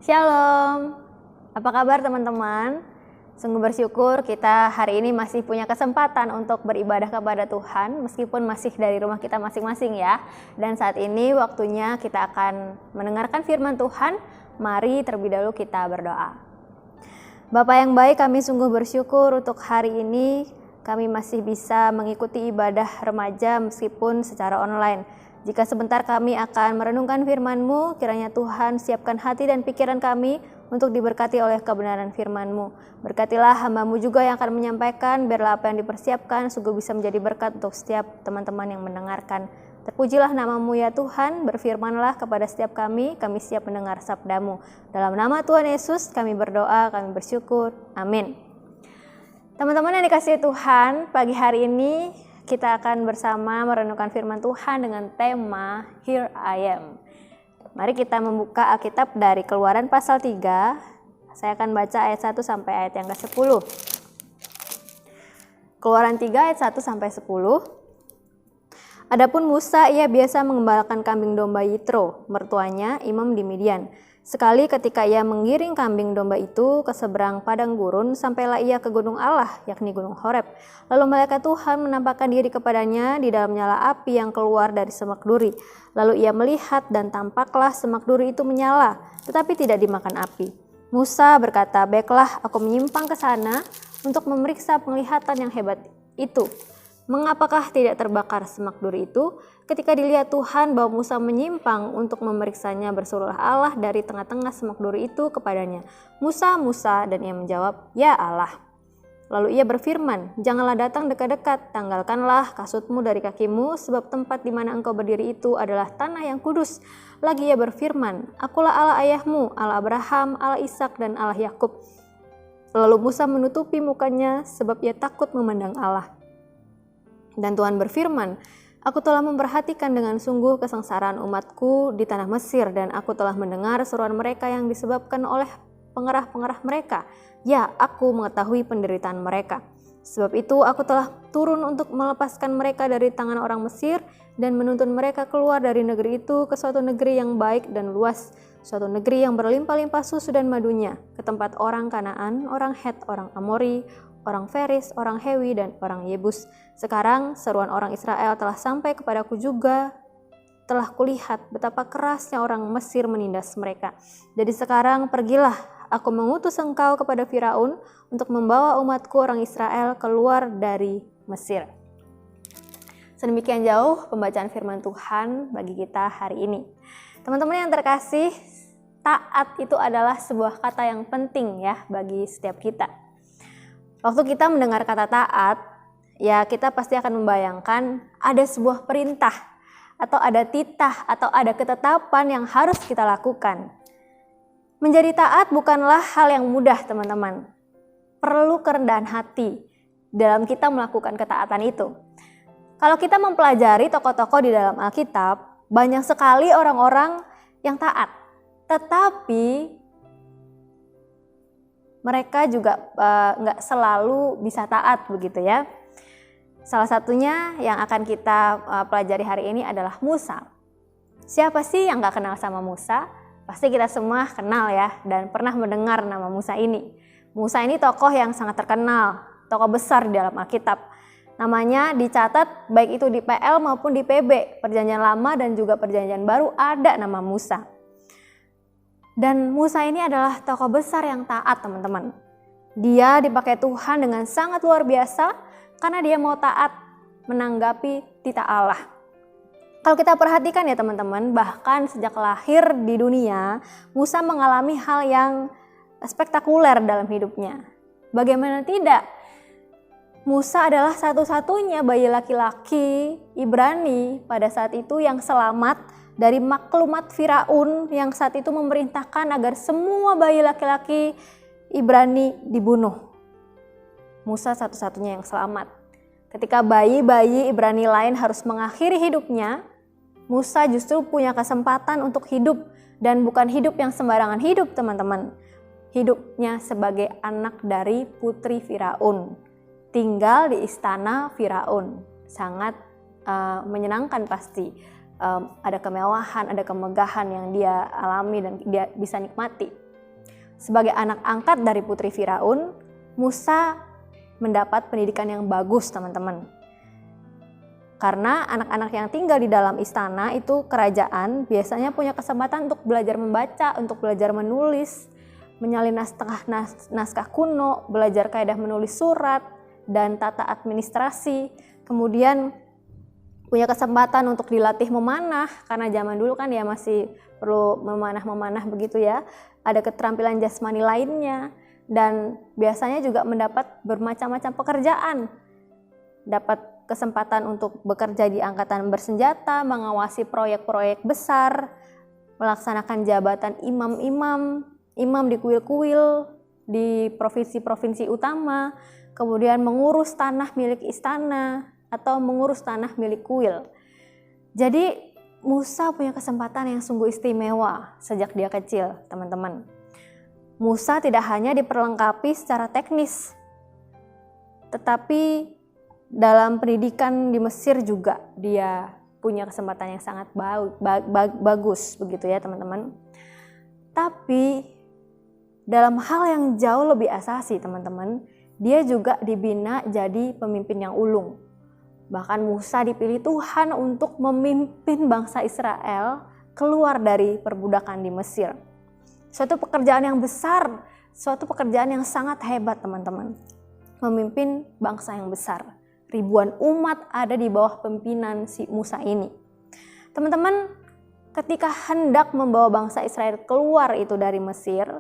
Shalom, apa kabar teman-teman? Sungguh bersyukur kita hari ini masih punya kesempatan untuk beribadah kepada Tuhan meskipun masih dari rumah kita masing-masing ya. Dan saat ini waktunya kita akan mendengarkan firman Tuhan. Mari terlebih dahulu kita berdoa. Bapa yang baik, kami sungguh bersyukur untuk hari ini kami masih bisa mengikuti ibadah remaja meskipun secara online. Jika sebentar kami akan merenungkan firman-Mu, kiranya Tuhan siapkan hati dan pikiran kami untuk diberkati oleh kebenaran firman-Mu. Berkatilah hamba-Mu juga yang akan menyampaikan, biarlah apa yang dipersiapkan sungguh bisa menjadi berkat untuk setiap teman-teman yang mendengarkan. Terpujilah nama-Mu ya Tuhan, berfirmanlah kepada setiap kami siap mendengar sabda-Mu. Dalam nama Tuhan Yesus kami berdoa, kami bersyukur. Amin. Teman-teman yang dikasihi Tuhan, pagi hari ini kita akan bersama merenungkan firman Tuhan dengan tema Here I Am. Mari kita membuka Alkitab dari Keluaran pasal 3. Saya akan baca ayat 1 sampai ayat yang ke-10. Keluaran 3 ayat 1 sampai 10. Adapun Musa, ia biasa mengembalakan kambing domba Yitro, mertuanya imam di Midian. Sekali ketika ia menggiring kambing domba itu ke seberang padang gurun, sampailah ia ke gunung Allah, yakni gunung Horeb. Lalu malaikat Tuhan menampakkan diri kepadanya di dalam nyala api yang keluar dari semak duri. Lalu ia melihat dan tampaklah semak duri itu menyala, tetapi tidak dimakan api. Musa berkata, "Baiklah, aku menyimpang ke sana untuk memeriksa penglihatan yang hebat itu. Mengapakah tidak terbakar semak duri itu?" Ketika dilihat Tuhan bahwa Musa menyimpang untuk memeriksanya, berserulah Allah dari tengah-tengah semak duri itu kepadanya, "Musa, Musa," dan ia menjawab, "Ya Allah." Lalu ia berfirman, "Janganlah datang dekat-dekat, tanggalkanlah kasutmu dari kakimu, sebab tempat di mana engkau berdiri itu adalah tanah yang kudus." Lagi ia berfirman, "Akulah Allah ayahmu, Allah Abraham, Allah Ishak dan Allah Yakub." Lalu Musa menutupi mukanya sebab ia takut memandang Allah. Dan Tuhan berfirman, "Aku telah memperhatikan dengan sungguh kesengsaraan umatku di tanah Mesir, dan aku telah mendengar seruan mereka yang disebabkan oleh pengerah-pengerah mereka. Ya, aku mengetahui penderitaan mereka. Sebab itu aku telah turun untuk melepaskan mereka dari tangan orang Mesir dan menuntun mereka keluar dari negeri itu ke suatu negeri yang baik dan luas, suatu negeri yang berlimpah-limpah susu dan madunya, ke tempat orang Kanaan, orang Het, orang Amori, orang Feris, orang Hewi, dan orang Yebus. Sekarang seruan orang Israel telah sampai kepadaku juga, telah kulihat betapa kerasnya orang Mesir menindas mereka. Jadi sekarang pergilah, aku mengutus engkau kepada Firaun untuk membawa umatku orang Israel keluar dari Mesir." Sedemikian jauh pembacaan firman Tuhan bagi kita hari ini. Teman-teman yang terkasih, taat itu adalah sebuah kata yang penting ya bagi setiap kita. Waktu kita mendengar kata taat, ya kita pasti akan membayangkan ada sebuah perintah, atau ada titah, atau ada ketetapan yang harus kita lakukan. Menjadi taat bukanlah hal yang mudah teman-teman. Perlu kerendahan hati dalam kita melakukan ketaatan itu. Kalau kita mempelajari tokoh-tokoh di dalam Alkitab, banyak sekali orang-orang yang taat. Tetapi mereka juga nggak selalu bisa taat begitu ya. Salah satunya yang akan kita pelajari hari ini adalah Musa. Siapa sih yang nggak kenal sama Musa? Pasti kita semua kenal ya dan pernah mendengar nama Musa ini. Musa ini tokoh yang sangat terkenal, tokoh besar di dalam Alkitab. Namanya dicatat baik itu di PL maupun di PB, Perjanjian Lama dan juga Perjanjian Baru ada nama Musa. Dan Musa ini adalah tokoh besar yang taat teman-teman. Dia dipakai Tuhan dengan sangat luar biasa karena dia mau taat menanggapi titah Allah. Kalau kita perhatikan ya teman-teman, bahkan sejak lahir di dunia, Musa mengalami hal yang spektakuler dalam hidupnya. Bagaimana tidak? Musa adalah satu-satunya bayi laki-laki Ibrani pada saat itu yang selamat dari maklumat Firaun yang saat itu memerintahkan agar semua bayi laki-laki Ibrani dibunuh. Musa satu-satunya yang selamat. Ketika bayi-bayi Ibrani lain harus mengakhiri hidupnya, Musa justru punya kesempatan untuk hidup, dan bukan hidup yang sembarangan hidup teman-teman. Hidupnya sebagai anak dari putri Firaun, tinggal di istana Firaun. Sangat menyenangkan pasti. Ada kemewahan, ada kemegahan yang dia alami dan dia bisa nikmati. Sebagai anak angkat dari putri Firaun, Musa mendapat pendidikan yang bagus, teman-teman. Karena anak-anak yang tinggal di dalam istana itu kerajaan biasanya punya kesempatan untuk belajar membaca, untuk belajar menulis, menyalin naskah kuno, belajar kaidah menulis surat, dan tata administrasi. Kemudian punya kesempatan untuk dilatih memanah, karena zaman dulu kan ya masih perlu memanah begitu ya. Ada keterampilan jasmani lainnya, dan biasanya juga mendapat bermacam-macam pekerjaan. Dapat kesempatan untuk bekerja di angkatan bersenjata, mengawasi proyek-proyek besar, melaksanakan jabatan imam di kuil-kuil, di provinsi-provinsi utama, kemudian mengurus tanah milik istana atau mengurus tanah milik kuil. Jadi Musa punya kesempatan yang sungguh istimewa sejak dia kecil, teman-teman. Musa tidak hanya diperlengkapi secara teknis, tetapi dalam pendidikan di Mesir juga dia punya kesempatan yang sangat bagus begitu ya, teman-teman. Tapi dalam hal yang jauh lebih asasi, teman-teman, dia juga dibina jadi pemimpin yang ulung. Bahkan Musa dipilih Tuhan untuk memimpin bangsa Israel keluar dari perbudakan di Mesir. Suatu pekerjaan yang besar, suatu pekerjaan yang sangat hebat, teman-teman. Memimpin bangsa yang besar. Ribuan umat ada di bawah pimpinan si Musa ini. Teman-teman, ketika hendak membawa bangsa Israel keluar itu dari Mesir,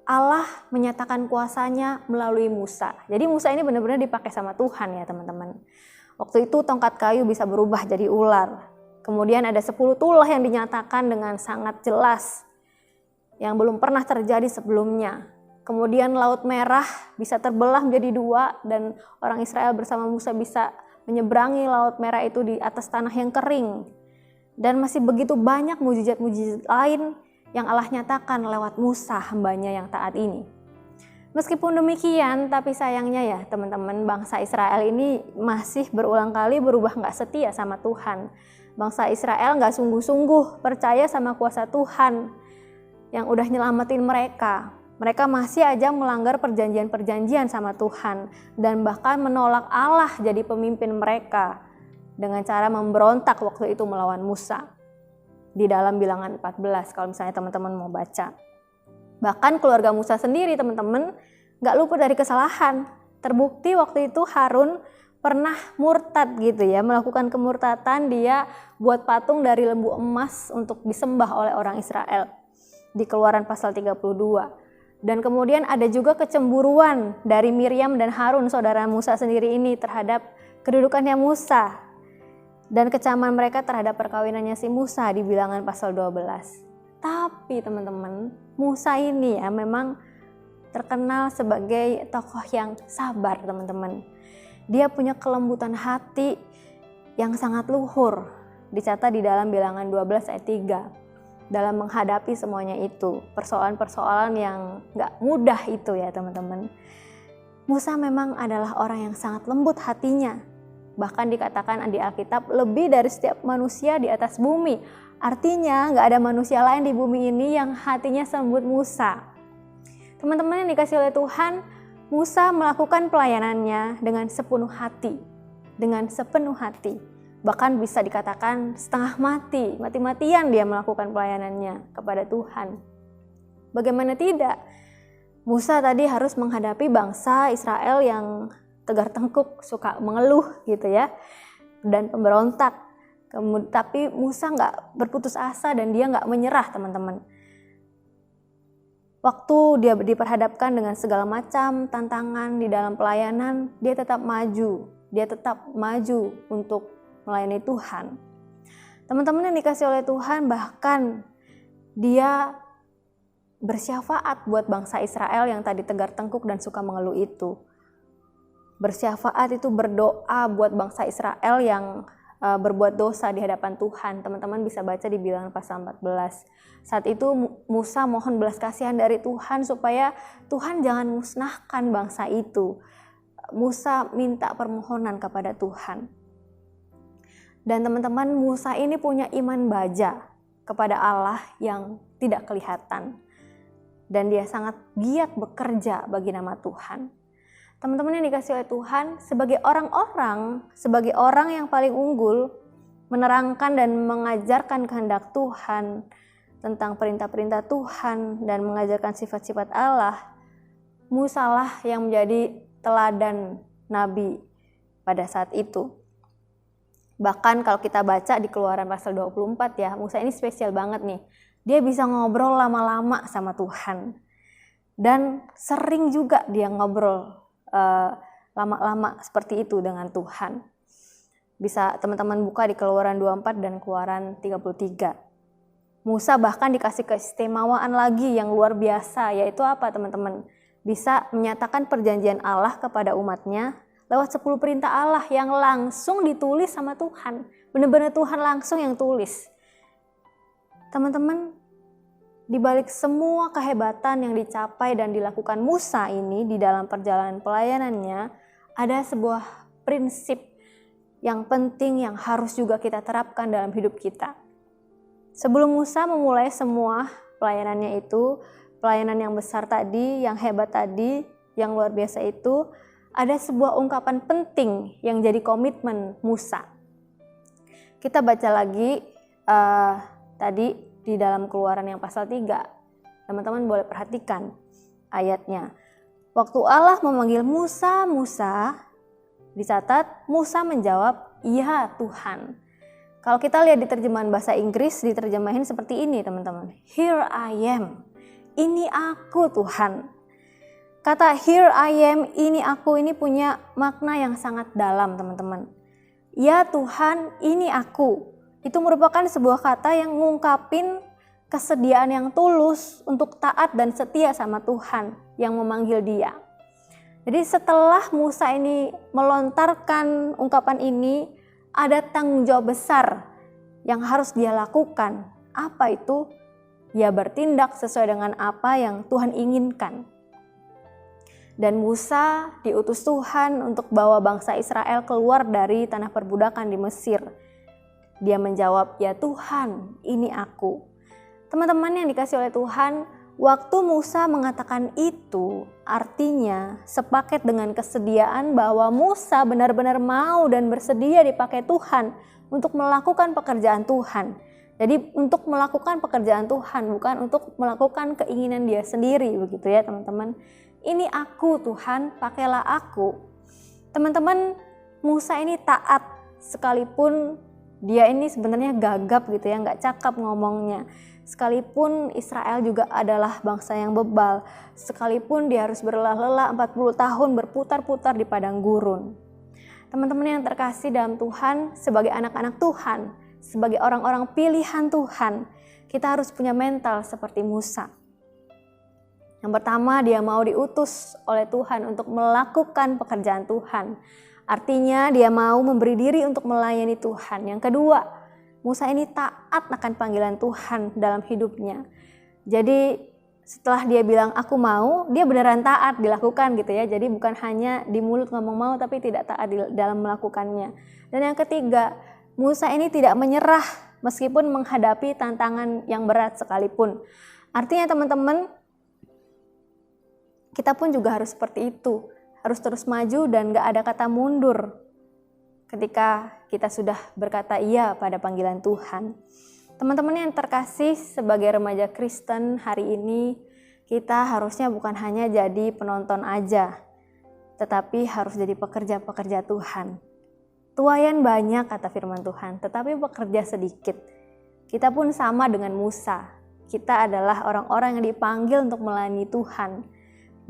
Allah menyatakan kuasanya melalui Musa. Jadi Musa ini benar-benar dipakai sama Tuhan ya, teman-teman. Waktu itu tongkat kayu bisa berubah jadi ular. Kemudian ada 10 tulah yang dinyatakan dengan sangat jelas yang belum pernah terjadi sebelumnya. Kemudian Laut Merah bisa terbelah menjadi 2 dan orang Israel bersama Musa bisa menyeberangi Laut Merah itu di atas tanah yang kering. Dan masih begitu banyak mujizat-mujizat lain yang Allah nyatakan lewat Musa, hambanya yang taat ini. Meskipun demikian, tapi sayangnya ya teman-teman, bangsa Israel ini masih berulang kali berubah gak setia sama Tuhan. Bangsa Israel gak sungguh-sungguh percaya sama kuasa Tuhan yang udah nyelamatin mereka. Mereka masih aja melanggar perjanjian-perjanjian sama Tuhan dan bahkan menolak Allah jadi pemimpin mereka dengan cara memberontak waktu itu melawan Musa. Di dalam Bilangan 14 kalau misalnya teman-teman mau baca. Bahkan keluarga Musa sendiri, teman-teman, gak luput dari kesalahan. Terbukti waktu itu Harun pernah murtad gitu ya, melakukan kemurtatan. Dia buat patung dari lembu emas untuk disembah oleh orang Israel di Keluaran pasal 32. Dan kemudian ada juga kecemburuan dari Miriam dan Harun, saudara Musa sendiri ini, terhadap kedudukannya Musa. Dan kecaman mereka terhadap perkawinannya si Musa di Bilangan pasal 12. Tapi teman-teman, Musa ini ya memang terkenal sebagai tokoh yang sabar, teman-teman. Dia punya kelembutan hati yang sangat luhur, dicatat di dalam Bilangan 12 ayat 3. Dalam menghadapi semuanya itu, persoalan-persoalan yang gak mudah itu ya teman-teman. Musa memang adalah orang yang sangat lembut hatinya. Bahkan dikatakan di Alkitab lebih dari setiap manusia di atas bumi. Artinya gak ada manusia lain di bumi ini yang hatinya selembut Musa. Teman-teman yang dikasih oleh Tuhan, Musa melakukan pelayanannya dengan sepenuh hati. Dengan sepenuh hati. Bahkan bisa dikatakan setengah mati, mati-matian dia melakukan pelayanannya kepada Tuhan. Bagaimana tidak? Musa tadi harus menghadapi bangsa Israel yang tegar tengkuk, suka mengeluh gitu ya. Dan pemberontak. Tapi Musa gak berputus asa dan dia gak menyerah, teman-teman. Waktu dia diperhadapkan dengan segala macam tantangan di dalam pelayanan, dia tetap maju. Dia tetap maju untuk melayani Tuhan. Teman-teman yang dikasih oleh Tuhan, bahkan dia bersyafaat buat bangsa Israel yang tadi tegar tengkuk dan suka mengeluh itu. Bersyafaat itu berdoa buat bangsa Israel yang berbuat dosa di hadapan Tuhan. Teman-teman bisa baca di Bilangan pasal 14. Saat itu Musa mohon belas kasihan dari Tuhan supaya Tuhan jangan musnahkan bangsa itu. Musa minta permohonan kepada Tuhan. Dan teman-teman, Musa ini punya iman baja kepada Allah yang tidak kelihatan. dan dia sangat giat bekerja bagi nama Tuhan. Teman-teman yang dikasih oleh Tuhan, sebagai orang yang paling unggul, menerangkan dan mengajarkan kehendak Tuhan, tentang perintah-perintah Tuhan, dan mengajarkan sifat-sifat Allah, Musa lah yang menjadi teladan nabi pada saat itu. Bahkan kalau kita baca di Keluaran pasal 24 ya, Musa ini spesial banget nih. Dia bisa ngobrol lama-lama sama Tuhan. Dan sering juga dia ngobrol lama-lama seperti itu dengan Tuhan. Bisa teman-teman buka di Keluaran 24 dan Keluaran 33. Musa bahkan dikasih keistimewaan lagi yang luar biasa, yaitu apa teman-teman? Bisa menyatakan perjanjian Allah kepada umatnya lewat 10 perintah Allah yang langsung ditulis sama Tuhan. Benar-benar Tuhan langsung yang tulis. Teman-teman, di balik semua kehebatan yang dicapai dan dilakukan Musa ini di dalam perjalanan pelayanannya, ada sebuah prinsip yang penting yang harus juga kita terapkan dalam hidup kita. Sebelum Musa memulai semua pelayanannya itu, pelayanan yang besar tadi, yang hebat tadi, yang luar biasa itu, ada sebuah ungkapan penting yang jadi komitmen Musa. Kita baca lagi tadi di dalam Keluaran yang pasal 3. Teman-teman boleh perhatikan ayatnya. Waktu Allah memanggil Musa, Musa, dicatat Musa menjawab, "Iya Tuhan." Kalau kita lihat di terjemahan bahasa Inggris, diterjemahin seperti ini teman-teman. "Here I am." Ini aku Tuhan. Kata "here I am", ini aku, ini punya makna yang sangat dalam teman-teman. Ya Tuhan, ini aku. Itu merupakan sebuah kata yang ngungkapin kesediaan yang tulus untuk taat dan setia sama Tuhan yang memanggil dia. Jadi setelah Musa ini melontarkan ungkapan ini, ada tanggung jawab besar yang harus dia lakukan. Apa itu? Ya bertindak sesuai dengan apa yang Tuhan inginkan. Dan Musa diutus Tuhan untuk bawa bangsa Israel keluar dari tanah perbudakan di Mesir. Dia menjawab, "Ya Tuhan, ini aku." Teman-teman yang dikasih oleh Tuhan, waktu Musa mengatakan itu, artinya sepaket dengan kesediaan bahwa Musa benar-benar mau dan bersedia dipakai Tuhan untuk melakukan pekerjaan Tuhan. Jadi untuk melakukan pekerjaan Tuhan, bukan untuk melakukan keinginan dia sendiri, begitu ya teman-teman. Ini aku Tuhan, pakailah aku. Teman-teman, Musa ini taat sekalipun dia ini sebenarnya gagap gitu ya, nggak cakap ngomongnya. Sekalipun Israel juga adalah bangsa yang bebal, sekalipun dia harus berlelah-lelah 40 tahun berputar-putar di padang gurun. Teman-teman yang terkasih dalam Tuhan, sebagai anak-anak Tuhan, sebagai orang-orang pilihan Tuhan, kita harus punya mental seperti Musa. Yang pertama, dia mau diutus oleh Tuhan untuk melakukan pekerjaan Tuhan. Artinya dia mau memberi diri untuk melayani Tuhan. Yang kedua, Musa ini taat akan panggilan Tuhan dalam hidupnya. Jadi setelah dia bilang aku mau, dia beneran taat dilakukan gitu ya. Jadi bukan hanya di mulut ngomong mau tapi tidak taat dalam melakukannya. Dan yang ketiga, Musa ini tidak menyerah meskipun menghadapi tantangan yang berat sekalipun. Artinya teman-teman, kita pun juga harus seperti itu, harus terus maju dan gak ada kata mundur ketika kita sudah berkata iya pada panggilan Tuhan. Teman-teman yang terkasih, sebagai remaja Kristen hari ini, kita harusnya bukan hanya jadi penonton aja, tetapi harus jadi pekerja-pekerja Tuhan. Tuaian banyak kata firman Tuhan, tetapi pekerja sedikit. Kita pun sama dengan Musa, kita adalah orang-orang yang dipanggil untuk melayani Tuhan.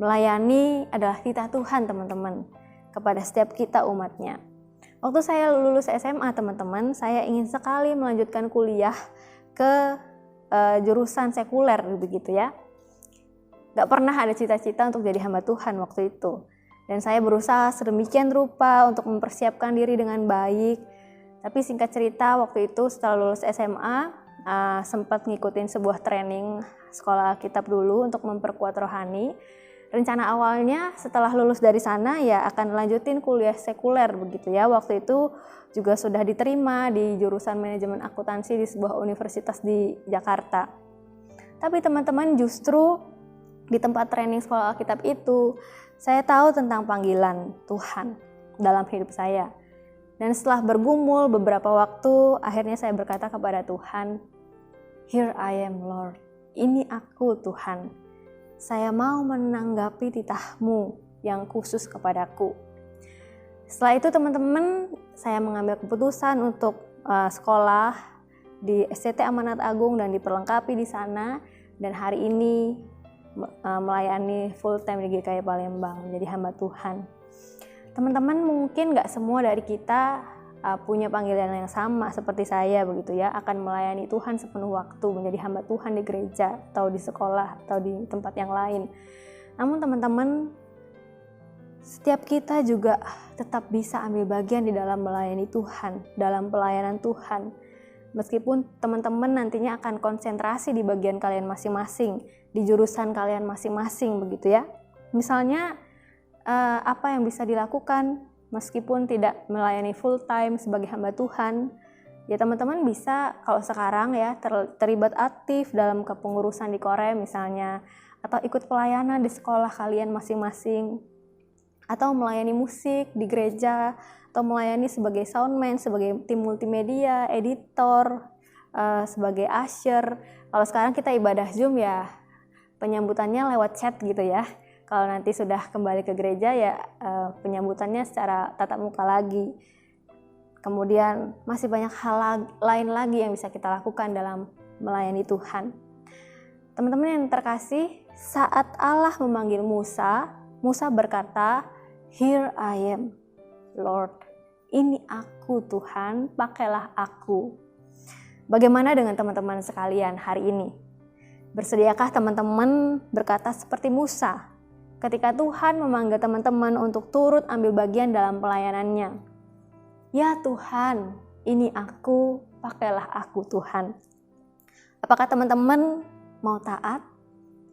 Melayani adalah titah Tuhan teman-teman kepada setiap kita umatnya. Waktu saya lulus SMA teman-teman, saya ingin sekali melanjutkan kuliah ke jurusan sekuler begitu ya. Gak pernah ada cita-cita untuk jadi hamba Tuhan waktu itu. Dan saya berusaha sedemikian rupa untuk mempersiapkan diri dengan baik. Tapi singkat cerita waktu itu setelah lulus SMA, sempat ngikutin sebuah training sekolah kitab dulu untuk memperkuat rohani. Rencana awalnya setelah lulus dari sana ya akan lanjutin kuliah sekuler begitu ya. Waktu itu juga sudah diterima di jurusan manajemen akuntansi di sebuah universitas di Jakarta. Tapi teman-teman, justru Di tempat training sekolah Alkitab itu, saya tahu tentang panggilan Tuhan dalam hidup saya. Dan setelah bergumul beberapa waktu, akhirnya saya berkata kepada Tuhan, "Here I am, Lord. Ini aku, Tuhan. Saya mau menanggapi titah-Mu yang khusus kepadaku." Setelah itu teman-teman, saya mengambil keputusan untuk sekolah di SCT Amanat Agung dan diperlengkapi di sana. Dan hari ini melayani full time di GKI Palembang, menjadi hamba Tuhan. Teman-teman, mungkin gak semua dari kita punya panggilan yang sama seperti saya begitu ya, akan melayani Tuhan sepenuh waktu, menjadi hamba Tuhan di gereja atau di sekolah atau di tempat yang lain. Namun teman-teman, setiap kita juga tetap bisa ambil bagian di dalam melayani Tuhan, dalam pelayanan Tuhan. Meskipun teman-teman nantinya akan konsentrasi di bagian kalian masing-masing, di jurusan kalian masing-masing begitu ya. Misalnya apa yang bisa dilakukan meskipun tidak melayani full time sebagai hamba Tuhan, ya teman-teman bisa kalau sekarang ya terlibat aktif dalam kepengurusan di Korem misalnya, atau ikut pelayanan di sekolah kalian masing-masing, atau melayani musik di gereja, atau melayani sebagai soundman, sebagai tim multimedia, editor, sebagai usher. Kalau sekarang kita ibadah Zoom ya, penyambutannya lewat chat gitu ya. Kalau nanti sudah kembali ke gereja ya penyambutannya secara tatap muka lagi. Kemudian masih banyak hal lain lagi yang bisa kita lakukan dalam melayani Tuhan. Teman-teman yang terkasih, saat Allah memanggil Musa, Musa berkata, "Here I am, Lord, ini aku Tuhan, pakailah aku." Bagaimana dengan teman-teman sekalian hari ini? Bersediakah teman-teman berkata seperti Musa ketika Tuhan memanggil teman-teman untuk turut ambil bagian dalam pelayanannya? "Ya Tuhan, ini aku, pakailah aku Tuhan." Apakah teman-teman mau taat?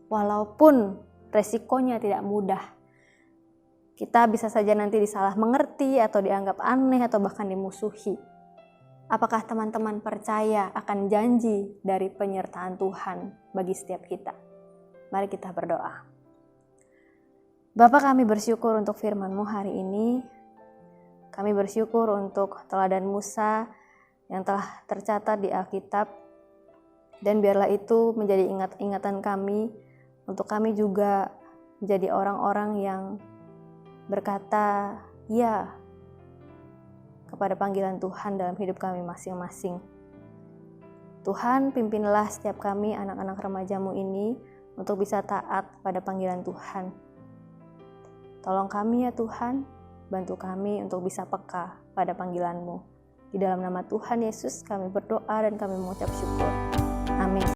Walaupun resikonya tidak mudah. Kita bisa saja nanti disalah mengerti atau dianggap aneh atau bahkan dimusuhi. Apakah teman-teman percaya akan janji dari penyertaan Tuhan bagi setiap kita? Mari kita berdoa. Bapa, kami bersyukur untuk firman-Mu hari ini. Kami bersyukur untuk teladan Musa yang telah tercatat di Alkitab. Dan biarlah itu menjadi ingatan kami untuk kami juga menjadi orang-orang yang berkata ya kepada panggilan Tuhan dalam hidup kami masing-masing. Tuhan, pimpinlah setiap kami anak-anak remaja-Mu ini untuk bisa taat pada panggilan Tuhan. Tolong kami ya Tuhan, bantu kami untuk bisa peka pada panggilan-Mu. Di dalam nama Tuhan Yesus kami berdoa dan kami mengucap syukur.